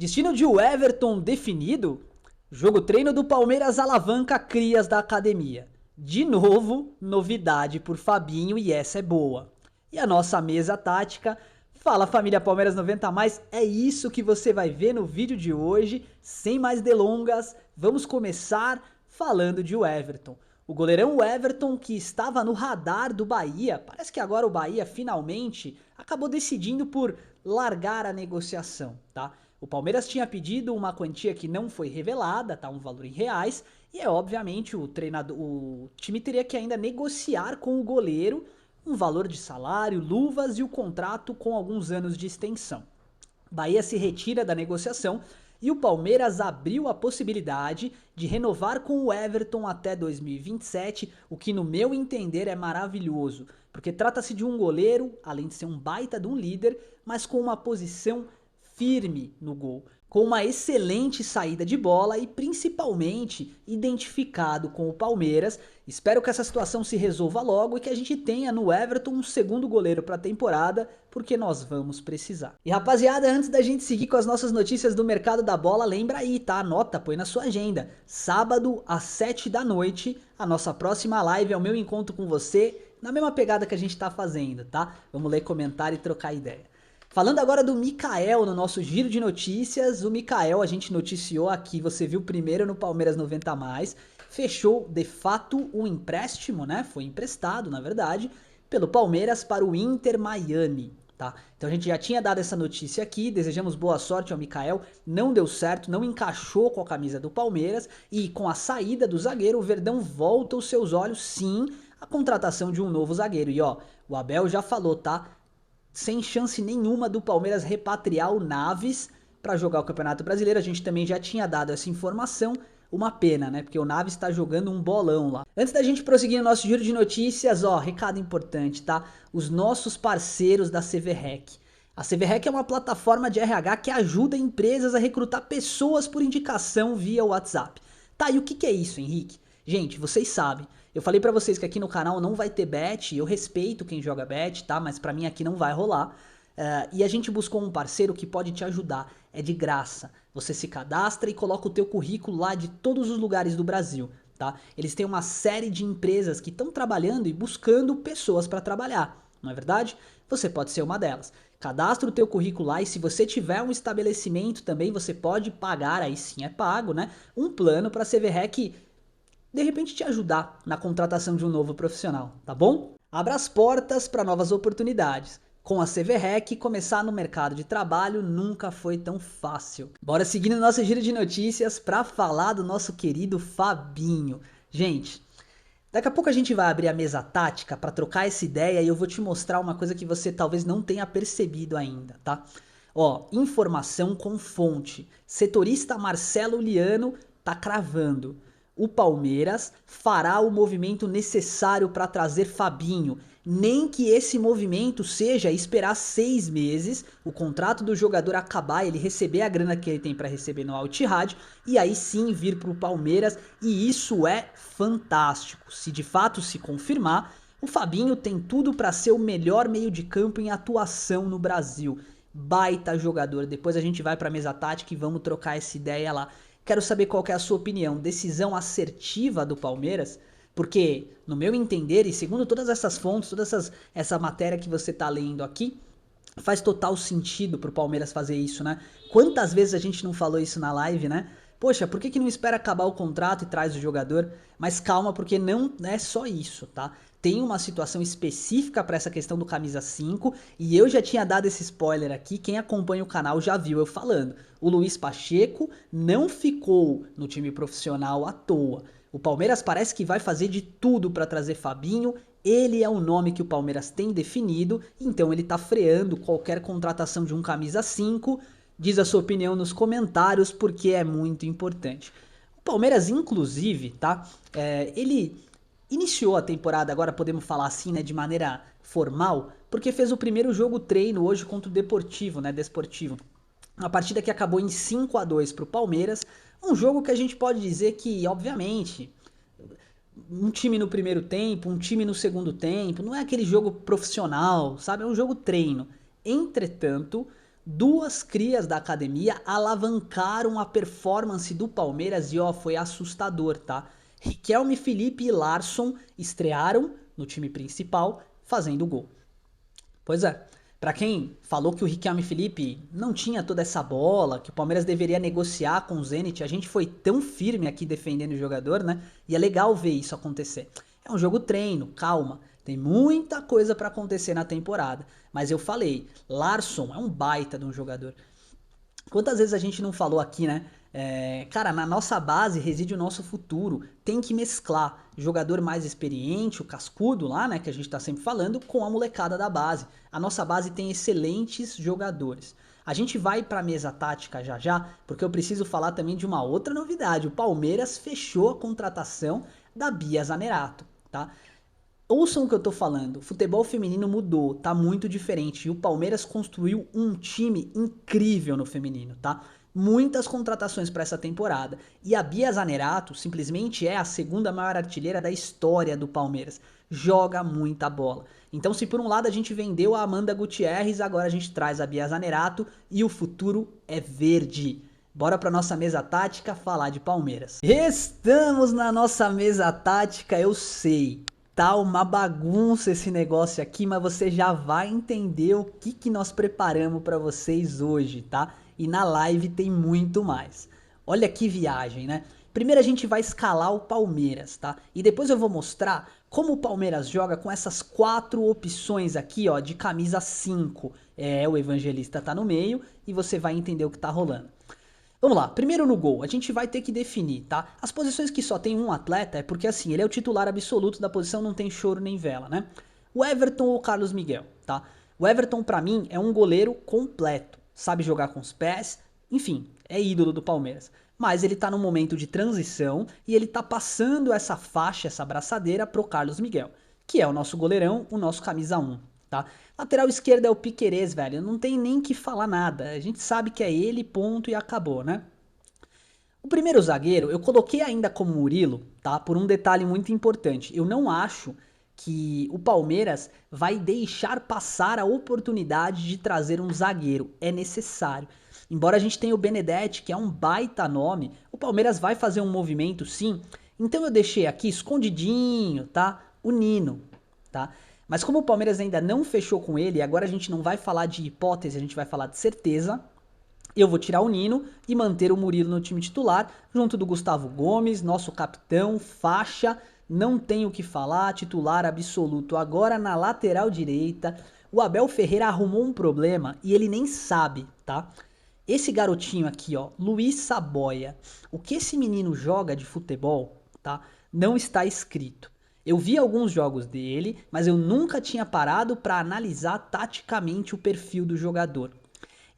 Destino de Everton definido? Jogo treino do Palmeiras alavanca crias da academia. De novo, novidade por Fabinho e essa é boa. E a nossa mesa tática? Fala família Palmeiras 90 mais, é isso que você vai ver no vídeo de hoje. Sem mais delongas, vamos começar falando de Everton. O goleirão Everton, que estava no radar do Bahia, parece que agora o Bahia finalmente acabou decidindo por largar a negociação, tá? O Palmeiras tinha pedido uma quantia que não foi revelada, tá? Um valor em reais, e é obviamente o time teria que ainda negociar com o goleiro um valor de salário, luvas e o contrato com alguns anos de extensão. Bahia se retira da negociação e o Palmeiras abriu a possibilidade de renovar com o Everton até 2027, o que no meu entender é maravilhoso, porque trata-se de um goleiro, além de ser um baita de um líder, mas com uma posição firme no gol, com uma excelente saída de bola e principalmente identificado com o Palmeiras. Espero que essa situação se resolva logo e que a gente tenha no Everton um segundo goleiro para a temporada, porque nós vamos precisar. E rapaziada, antes da gente seguir com as nossas notícias do mercado da bola, lembra aí, tá? Anota, põe na sua agenda. Sábado às 7 da noite, a nossa próxima live é o meu encontro com você, na mesma pegada que a gente tá fazendo, tá? Vamos ler comentário e trocar ideia. Falando agora do Mikael no nosso giro de notícias, o Mikael a gente noticiou aqui, você viu primeiro no Palmeiras 90 mais, fechou de fato um empréstimo, né? Foi emprestado, na verdade, pelo Palmeiras para o Inter Miami, tá? Então a gente já tinha dado essa notícia aqui, desejamos boa sorte ao Mikael, não deu certo, não encaixou com a camisa do Palmeiras e com a saída do zagueiro, o Verdão volta os seus olhos sim à contratação de um novo zagueiro. E ó, o Abel já falou, tá? Sem chance nenhuma do Palmeiras repatriar o Naves para jogar o Campeonato Brasileiro. A gente também já tinha dado essa informação. Uma pena, né? Porque o Naves está jogando um bolão lá. Antes da gente prosseguir no nosso giro de notícias, ó, recado importante, tá? Os nossos parceiros da CVREC. A CVREC é uma plataforma de RH que ajuda empresas a recrutar pessoas por indicação via WhatsApp. Tá, e o que é isso, Henrique? Gente, vocês sabem. Eu falei pra vocês que aqui no canal não vai ter bet, eu respeito quem joga bet, tá? Mas pra mim aqui não vai rolar. E a gente buscou um parceiro que pode te ajudar, é de graça. Você se cadastra e coloca o teu currículo lá de todos os lugares do Brasil, tá? Eles têm uma série de empresas que estão trabalhando e buscando pessoas para trabalhar, não é verdade? Você pode ser uma delas. Cadastra o teu currículo lá e se você tiver um estabelecimento também, você pode pagar, aí sim é pago, né? Um plano para a CVREC de repente te ajudar na contratação de um novo profissional, tá bom? Abra as portas para novas oportunidades. Com a CVREC, começar no mercado de trabalho nunca foi tão fácil. Bora seguir no nosso giro de notícias para falar do nosso querido Fabinho. Gente, daqui a pouco a gente vai abrir a mesa tática para trocar essa ideia e eu vou te mostrar uma coisa que você talvez não tenha percebido ainda, tá? Ó, informação com fonte. Setorista Marcelo Liano tá cravando. O Palmeiras fará o movimento necessário para trazer Fabinho, nem que esse movimento seja esperar 6 meses, o contrato do jogador acabar, ele receber a grana que ele tem para receber no Al Ittihad, e aí sim vir para o Palmeiras, e isso é fantástico. Se de fato se confirmar, o Fabinho tem tudo para ser o melhor meio de campo em atuação no Brasil. Baita jogador, depois a gente vai para a mesa tática e vamos trocar essa ideia lá. Quero saber qual que é a sua opinião. Decisão assertiva do Palmeiras? Porque, no meu entender, e segundo todas essas fontes, essa matéria que você tá lendo aqui, faz total sentido pro Palmeiras fazer isso, né? Quantas vezes a gente não falou isso na live, né? Poxa, por que não espera acabar o contrato e traz o jogador? Mas calma, porque não é só isso, tá? Tem uma situação específica para essa questão do camisa 5 e eu já tinha dado esse spoiler aqui, quem acompanha o canal já viu eu falando. O Luiz Pacheco não ficou no time profissional à toa. O Palmeiras parece que vai fazer de tudo para trazer Fabinho, ele é o nome que o Palmeiras tem definido, então ele tá freando qualquer contratação de um camisa 5. Diz a sua opinião nos comentários porque é muito importante. O Palmeiras, inclusive, tá? Ele iniciou a temporada, agora podemos falar assim, né, de maneira formal, porque fez o primeiro jogo treino hoje contra o Deportivo, né, Desportivo. Uma partida que acabou em 5-2 para o Palmeiras, um jogo que a gente pode dizer que, obviamente, um time no primeiro tempo, um time no segundo tempo, não é aquele jogo profissional, sabe? É um jogo treino. Entretanto, duas crias da academia alavancaram a performance do Palmeiras e ó, foi assustador, tá? Riquelme, Felipe e Larsson estrearam no time principal fazendo gol. Pois é, pra quem falou que o Riquelme Felipe não tinha toda essa bola, que o Palmeiras deveria negociar com o Zenit, a gente foi tão firme aqui defendendo o jogador, né? E é legal ver isso acontecer. É um jogo treino, calma. Tem muita coisa pra acontecer na temporada. Mas eu falei, Larsson é um baita de um jogador. Quantas vezes a gente não falou aqui, né? Cara, na nossa base reside o nosso futuro. Tem que mesclar jogador mais experiente, o cascudo lá, né? Que a gente tá sempre falando, com a molecada da base. A nossa base tem excelentes jogadores. A gente vai pra mesa tática já já, porque eu preciso falar também de uma outra novidade. O Palmeiras fechou a contratação da Bia Zanerato, tá? Ouçam o que eu tô falando, o futebol feminino mudou, tá muito diferente e o Palmeiras construiu um time incrível no feminino, tá? Muitas contratações para essa temporada e a Bia Zanerato simplesmente é a segunda maior artilheira da história do Palmeiras. Joga muita bola. Então, se por um lado a gente vendeu a Amanda Gutierrez, agora a gente traz a Bia Zanerato e o futuro é verde. Bora para nossa mesa tática falar de Palmeiras. Estamos na nossa mesa tática, eu sei. Tá uma bagunça esse negócio aqui, mas você já vai entender o que nós preparamos para vocês hoje, tá? E na live tem muito mais. Olha que viagem, né? Primeiro a gente vai escalar o Palmeiras, tá? E depois eu vou mostrar como o Palmeiras joga com essas 4 opções aqui, ó, de camisa 5. O Evangelista tá no meio e você vai entender o que tá rolando. Vamos lá, primeiro no gol, a gente vai ter que definir, tá? As posições que só tem um atleta é porque assim, ele é o titular absoluto da posição, não tem choro nem vela, né? O Everton ou o Carlos Miguel, tá? O Everton pra mim é um goleiro completo, sabe jogar com os pés, enfim, é ídolo do Palmeiras. Mas ele tá num momento de transição e ele tá passando essa faixa, essa braçadeira pro Carlos Miguel, que é o nosso goleirão, o nosso camisa 1, tá? Lateral esquerdo é o Piquerez, velho. Não tem nem que falar nada. A gente sabe que é ele, ponto, e acabou, né? O primeiro zagueiro eu coloquei ainda como Murilo, tá? Por um detalhe muito importante. Eu não acho que o Palmeiras vai deixar passar a oportunidade de trazer um zagueiro. É necessário. Embora a gente tenha o Benedetti, que é um baita nome, o Palmeiras vai fazer um movimento sim. Então eu deixei aqui escondidinho, tá? O Nino, tá? Mas como o Palmeiras ainda não fechou com ele, agora a gente não vai falar de hipótese, a gente vai falar de certeza. Eu vou tirar o Nino e manter o Murilo no time titular, junto do Gustavo Gomes, nosso capitão, faixa, não tenho o que falar, titular absoluto. Agora na lateral direita, o Abel Ferreira arrumou um problema e ele nem sabe, tá? Esse garotinho aqui, ó, Luiz Saboia, o que esse menino joga de futebol, tá? Não está escrito. Eu vi alguns jogos dele, mas eu nunca tinha parado para analisar taticamente o perfil do jogador.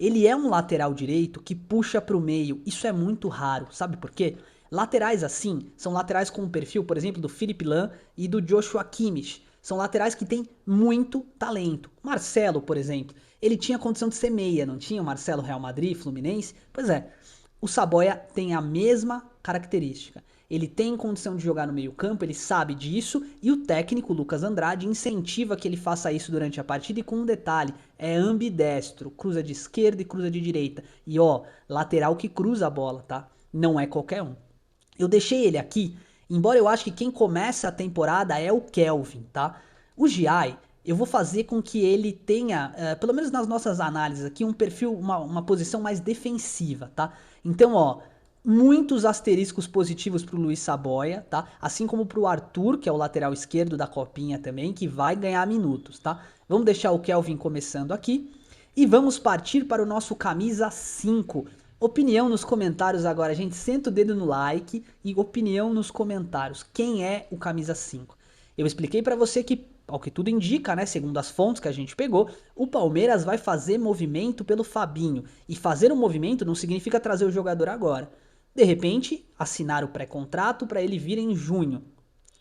Ele é um lateral direito que puxa para o meio, isso é muito raro, sabe por quê? Laterais assim são laterais com o perfil, por exemplo, do Felipe Lan e do Joshua Kimmich. São laterais que têm muito talento. Marcelo, por exemplo, ele tinha condição de ser meia, não tinha o Marcelo Real Madrid, Fluminense? Pois é, o Saboia tem a mesma característica. Ele tem condição de jogar no meio-campo, ele sabe disso e o técnico Lucas Andrade incentiva que ele faça isso durante a partida e com um detalhe, é ambidestro, cruza de esquerda e cruza de direita. E ó, lateral que cruza a bola, tá? Não é qualquer um. Eu deixei ele aqui, embora eu ache que quem começa a temporada é o Kelvin, tá? O Giai, eu vou fazer com que ele tenha, pelo menos nas nossas análises aqui, um perfil, uma posição mais defensiva, tá? Então, ó, muitos asteriscos positivos pro Luiz Saboia, tá? Assim como pro Arthur, que é o lateral esquerdo da Copinha também, que vai ganhar minutos, tá? Vamos deixar o Kelvin começando aqui e vamos partir para o nosso camisa 5. Opinião nos comentários agora, gente, senta o dedo no like e opinião nos comentários. Quem é o camisa 5? Eu expliquei para você que, ao que tudo indica, né, segundo as fontes que a gente pegou, o Palmeiras vai fazer movimento pelo Fabinho. E fazer um movimento não significa trazer o jogador agora. De repente, assinar o pré-contrato para ele vir em junho.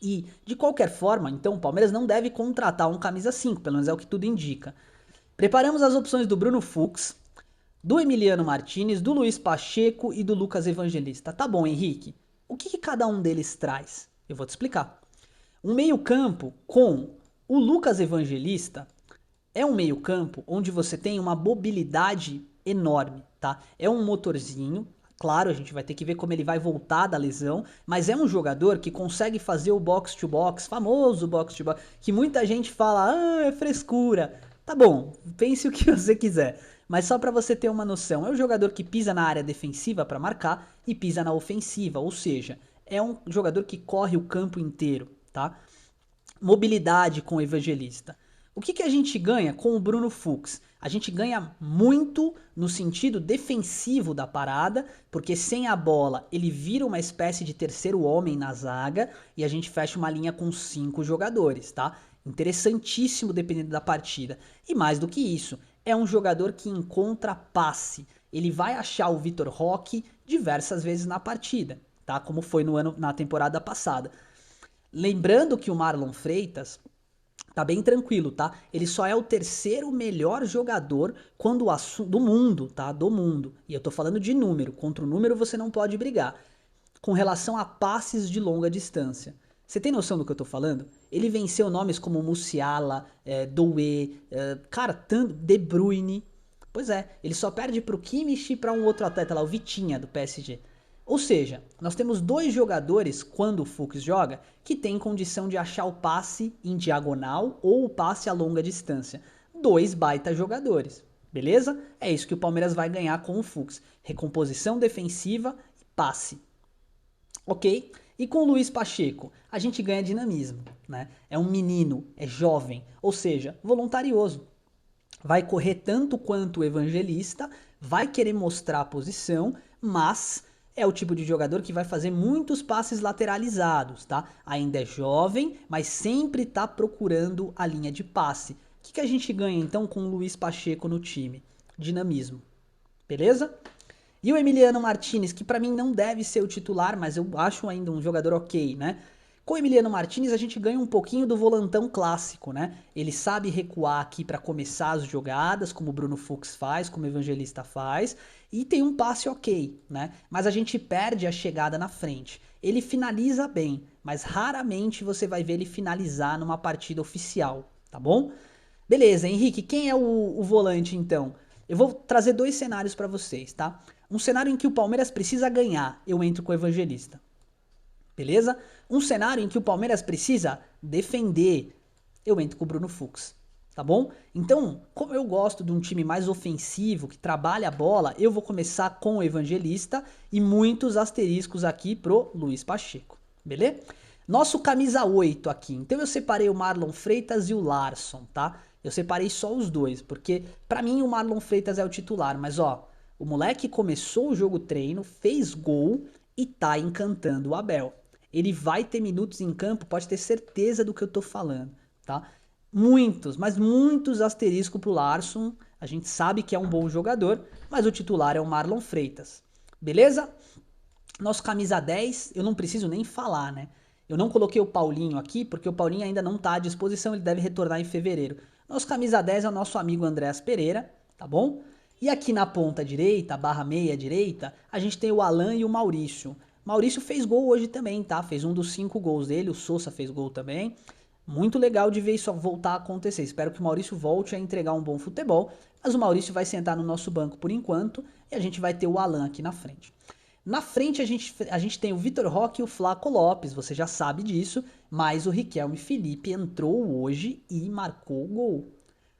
E, de qualquer forma, então, o Palmeiras não deve contratar um camisa 5, pelo menos é o que tudo indica. Preparamos as opções do Bruno Fux, do Emiliano Martinez, do Luiz Pacheco e do Lucas Evangelista. Tá bom, Henrique? O que cada um deles traz? Eu vou te explicar. Um meio-campo com o Lucas Evangelista é um meio-campo onde você tem uma mobilidade enorme, tá? É um motorzinho. Claro, a gente vai ter que ver como ele vai voltar da lesão, mas é um jogador que consegue fazer o box to box, famoso box to box, que muita gente fala, ah, é frescura. Tá bom, pense o que você quiser, mas só pra você ter uma noção, é um jogador que pisa na área defensiva pra marcar e pisa na ofensiva, ou seja, é um jogador que corre o campo inteiro, tá? Mobilidade com o Evangelista. O que a gente ganha com o Bruno Fux? A gente ganha muito no sentido defensivo da parada, porque sem a bola ele vira uma espécie de terceiro homem na zaga e a gente fecha uma linha com 5 jogadores, tá? Interessantíssimo dependendo da partida. E mais do que isso, é um jogador que encontra passe. Ele vai achar o Vitor Roque diversas vezes na partida, tá? Como foi na temporada passada. Lembrando que o Marlon Freitas tá bem tranquilo, tá? Ele só é o terceiro melhor jogador quando do mundo, tá? Do mundo. E eu tô falando de número. Contra o número você não pode brigar. Com relação a passes de longa distância. Você tem noção do que eu tô falando? Ele venceu nomes como Musiala, Doué, cara, De Bruyne. Pois é, ele só perde pro Kimmich e pra um outro atleta lá, o Vitinha, do PSG. Ou seja, nós temos 2 jogadores, quando o Fux joga, que tem condição de achar o passe em diagonal ou o passe a longa distância. 2 baita jogadores, beleza? É isso que o Palmeiras vai ganhar com o Fux. Recomposição defensiva e passe. Ok? E com o Luiz Pacheco, a gente ganha dinamismo, né? É um menino, é jovem, ou seja, voluntarioso. Vai correr tanto quanto o Evangelista, vai querer mostrar a posição, mas é o tipo de jogador que vai fazer muitos passes lateralizados, tá? Ainda é jovem, mas sempre tá procurando a linha de passe. O que a gente ganha então com o Luiz Pacheco no time? Dinamismo, beleza? E o Emiliano Martinez, que pra mim não deve ser o titular, mas eu acho ainda um jogador ok, né? Com o Emiliano Martinez a gente ganha um pouquinho do volantão clássico, né? Ele sabe recuar aqui pra começar as jogadas, como o Bruno Fux faz, como o Evangelista faz, e tem um passe ok, né? Mas a gente perde a chegada na frente. Ele finaliza bem, mas raramente você vai ver ele finalizar numa partida oficial, tá bom? Beleza, Henrique, quem é o volante então? Eu vou trazer 2 cenários pra vocês, tá? Um cenário em que o Palmeiras precisa ganhar, eu entro com o Evangelista. Beleza? Um cenário em que o Palmeiras precisa defender, eu entro com o Bruno Fux. Tá bom? Então, como eu gosto de um time mais ofensivo, que trabalha a bola, eu vou começar com o Evangelista e muitos asteriscos aqui pro Luiz Pacheco. Beleza? Nosso camisa 8 aqui. Então eu separei o Marlon Freitas e o Larson, tá? Eu separei só os dois, porque pra mim o Marlon Freitas é o titular, mas ó, o moleque começou o jogo treino, fez gol e tá encantando o Abel. Ele vai ter minutos em campo, pode ter certeza do que eu tô falando, tá? Muitos, mas muitos asteriscos pro Larson. A gente sabe que é um bom jogador, mas o titular é o Marlon Freitas. Beleza? Nosso camisa 10, eu não preciso nem falar, né? Eu não coloquei o Paulinho aqui, porque o Paulinho ainda não tá à disposição, ele deve retornar em fevereiro. Nosso camisa 10 é o nosso amigo Andréas Pereira, tá bom? E aqui na ponta direita, barra meia direita, a gente tem o Alan e o Maurício. Maurício fez gol hoje também, tá? Fez um dos 5 gols dele, o Sousa fez gol também. Muito legal de ver isso voltar a acontecer. Espero que o Maurício volte a entregar um bom futebol, mas o Maurício vai sentar no nosso banco por enquanto e a gente vai ter o Alan aqui na frente. Na frente a gente tem o Vitor Roque e o Flaco Lopes, você já sabe disso, mas o Riquelme Felipe entrou hoje e marcou o gol.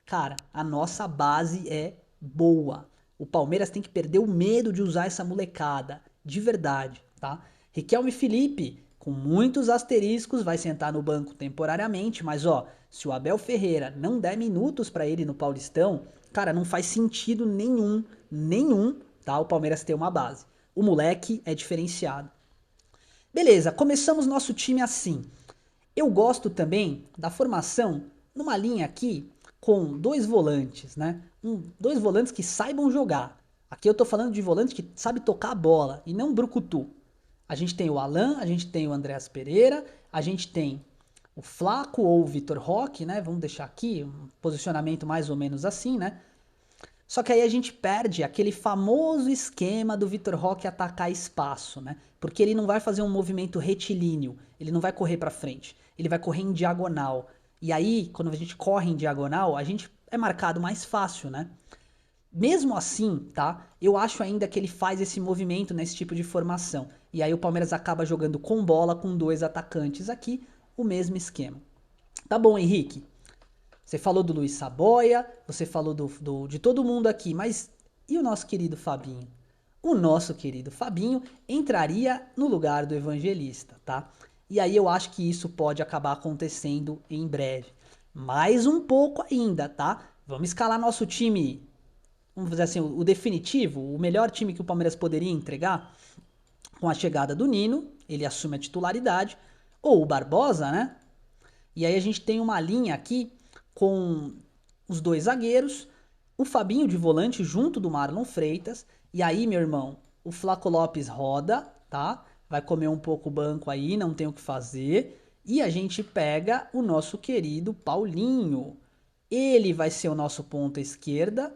Cara, a nossa base é boa. O Palmeiras tem que perder o medo de usar essa molecada, de verdade, tá? Riquelme Felipe, com muitos asteriscos, vai sentar no banco temporariamente, mas ó, se o Abel Ferreira não der minutos pra ele no Paulistão, cara, não faz sentido nenhum, tá? O Palmeiras ter uma base. O moleque é diferenciado. Beleza, começamos nosso time assim. Eu gosto também da formação numa linha aqui com 2 volantes, né? 2 volantes que saibam jogar. Aqui eu tô falando de volante que sabe tocar a bola e não brucutu. A gente tem o Alan, a gente tem o Andréas Pereira, a gente tem o Flaco ou o Vitor Roque, né? Vamos deixar aqui um posicionamento mais ou menos assim, né? Só que aí a gente perde aquele famoso esquema do Vitor Roque atacar espaço, né? Porque ele não vai fazer um movimento retilíneo, ele não vai correr para frente, ele vai correr em diagonal. E aí, quando a gente corre em diagonal, a gente é marcado mais fácil, né? Mesmo assim, tá? Eu acho ainda que ele faz esse movimento nesse tipo de formação. E aí o Palmeiras acaba jogando com bola com dois atacantes aqui, o mesmo esquema. Tá bom, Henrique. Você falou do Luiz Saboia, você falou de todo mundo aqui, mas e o nosso querido Fabinho? O nosso querido Fabinho entraria no lugar do Evangelista, tá? E aí eu acho que isso pode acabar acontecendo em breve. Mais um pouco ainda, tá? Vamos escalar nosso time, vamos dizer assim, o definitivo, o melhor time que o Palmeiras poderia entregar com a chegada do Nino, ele assume a titularidade, ou o Barbosa, né? E aí a gente tem uma linha aqui com os dois zagueiros, o Fabinho de volante junto do Marlon Freitas. E aí, meu irmão, o Flaco Lopes roda, tá? Vai comer um pouco o banco aí, não tem o que fazer. E a gente pega o nosso querido Paulinho. Ele vai ser o nosso ponta esquerda.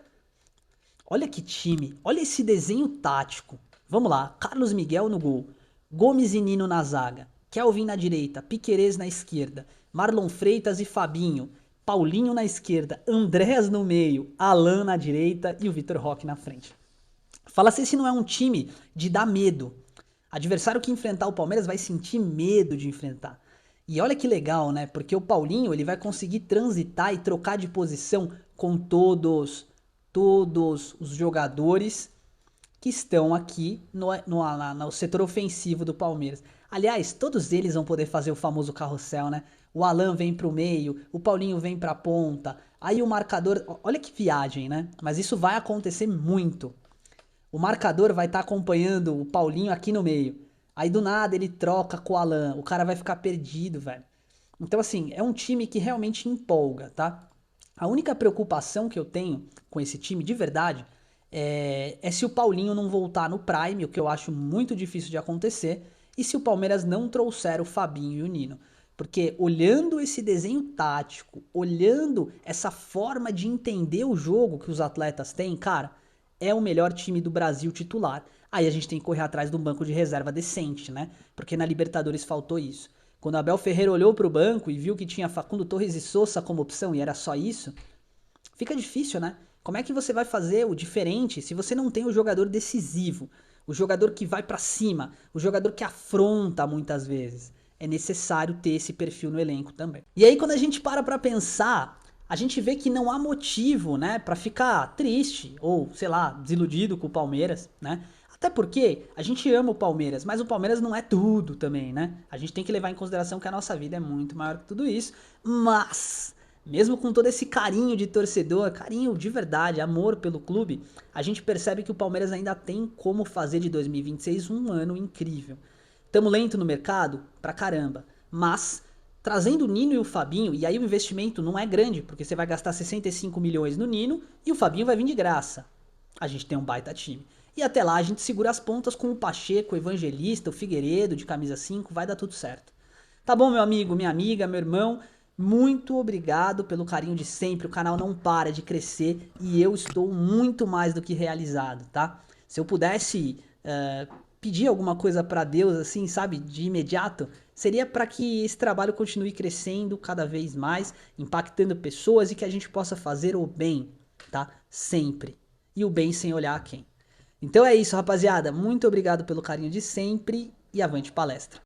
Olha que time, olha esse desenho tático. Vamos lá, Carlos Miguel no gol, Gomes e Nino na zaga, Kelvin na direita, Piquerez na esquerda, Marlon Freitas e Fabinho, Paulinho na esquerda, Andréas no meio, Alan na direita e o Vitor Roque na frente. Fala se esse não é um time de dar medo. Adversário que enfrentar o Palmeiras vai sentir medo de enfrentar. E olha que legal, né? Porque o Paulinho ele vai conseguir transitar e trocar de posição com todos os jogadores que estão aqui no setor ofensivo do Palmeiras. Aliás, todos eles vão poder fazer o famoso carrossel, né? O Alan vem pro meio, o Paulinho vem pra ponta, aí o marcador. Olha que viagem, né? Mas isso vai acontecer muito. O marcador vai estar acompanhando o Paulinho aqui no meio. Aí do nada ele troca com o Alan, o cara vai ficar perdido, velho. Então, assim, é um time que realmente empolga, tá? A única preocupação que eu tenho com esse time, de verdade, é se o Paulinho não voltar no Prime, o que eu acho muito difícil de acontecer, e se o Palmeiras não trouxer o Fabinho e o Nino. Porque olhando esse desenho tático, olhando essa forma de entender o jogo que os atletas têm, cara, é o melhor time do Brasil titular. Aí a gente tem que correr atrás de um banco de reserva decente, né? Porque na Libertadores faltou isso. Quando o Abel Ferreira olhou pro banco e viu que tinha Facundo Torres e Sousa como opção e era só isso, fica difícil, né? Como é que você vai fazer o diferente se você não tem o jogador decisivo, o jogador que vai pra cima, o jogador que afronta muitas vezes? É necessário ter esse perfil no elenco também. E aí quando a gente para pra pensar, a gente vê que não há motivo, né, pra ficar triste ou, sei lá, desiludido com o Palmeiras, né? Até porque a gente ama o Palmeiras, mas o Palmeiras não é tudo também, né? A gente tem que levar em consideração que a nossa vida é muito maior que tudo isso. Mas, mesmo com todo esse carinho de torcedor, carinho de verdade, amor pelo clube, a gente percebe que o Palmeiras ainda tem como fazer de 2026 um ano incrível. Tamo lento no mercado? Pra caramba. Mas, trazendo o Nino e o Fabinho, e aí o investimento não é grande, porque você vai gastar 65 milhões no Nino e o Fabinho vai vir de graça. A gente tem um baita time. E até lá a gente segura as pontas com o Pacheco, o Evangelista, o Figueiredo de camisa 5, vai dar tudo certo. Tá bom, meu amigo, minha amiga, meu irmão? Muito obrigado pelo carinho de sempre. O canal não para de crescer e eu estou muito mais do que realizado, tá? Se eu pudesse pedir alguma coisa pra Deus, assim, sabe, de imediato, seria para que esse trabalho continue crescendo cada vez mais, impactando pessoas e que a gente possa fazer o bem, tá? Sempre. E o bem sem olhar a quem. Então é isso, rapaziada. Muito obrigado pelo carinho de sempre e avante palestra.